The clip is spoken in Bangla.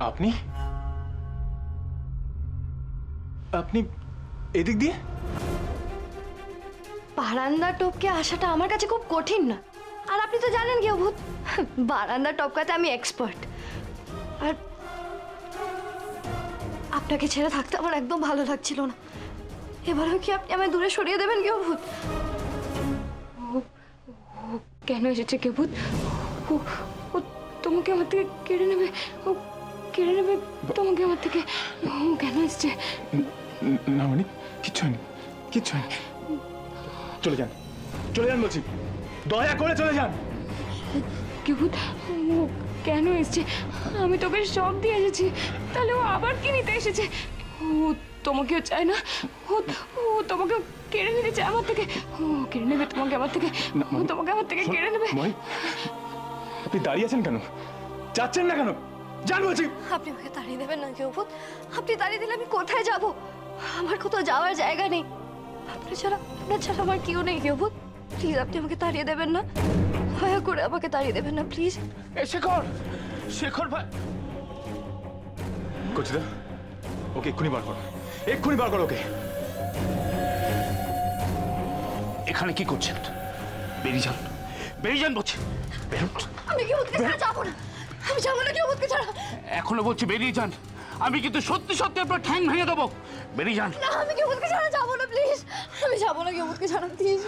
আপনি আপনি এদিক দিয়ে? বারান্দা টপকে আসাটা আমার কাছে খুব কঠিন না, আর আপনি তো জানেন কি অভূত, বারান্দা টপকাতে আমি এক্সপার্ট। আর আপনাকে ছেড়ে থাকতে আমার একদম ভালো লাগছিল না। এবারেও কি আপনি আমায় দূরে সরিয়ে দেবেন কি অভূত? কেন এসেছে কি অভূত? ও তোমাকে আমার থেকে কেড়ে নেবে, ও কেড়ে নেবে তোমাকে আমার থেকে। ও কেন এসছে? না মানে কিচ্ছু হয়নি, কিচ্ছু হয়নি। চলে যান, চলে যান বলছি, দয়া করে চলে যান। কি অভূত, ও কেন এসছে? আমি তোকে সব দিয়ে এসেছি, তাহলে ও আবার কি নিতে এসেছে? ও তোমাকেও চায় না, ও তোমাকে কেড়ে নিতে চায় আমার থেকে। ও কেড়ে নেবে তোমাকে আমার থেকে, ও তোমাকে আমার থেকে কেড়ে নেবে। আপনি দাঁড়িয়ে আছেন কেন? যাচ্ছেন না কেন? যান বলছি। আপনি আমাকে তাড়িয়ে দেবেন না কি অভূত? আপনি তাড়িয়ে দিলে আমি কোথায় যাব? আমার কোথাও যাওয়ার জায়গা নেই। আপনার ছাড়া আমার কেউ নেই কি অভূত? প্লিজ আপনি আমাকে তাড়িয়ে দেবেন না, দয়া করে আমাকে তাড়িয়ে দেবেন না প্লিজ। শেখর, শেখর ভাই। কচিদা, ওকে এক্ষুনি বার করো, এক্ষুনি বার করো ওকে। এখানে কি করছেন? বেরিয়ে যান, বেরিয়ে যান বলছি। আমি কি অভূতকে ছাড়া যাবো না, আমি যাবো না কি অভূতকে ছাড়া। এখনো বলছি বেরিয়ে যান, আমি কিন্তু সত্যি সত্যি আপনার ঠ্যাং ভেঙে দেবো। বেরিয়ে যান। না আমি কি অভূতকে ছাড়া যাবো না প্লিজ, আমি যাবো না কি অভূতকে ছাড়া প্লিজ।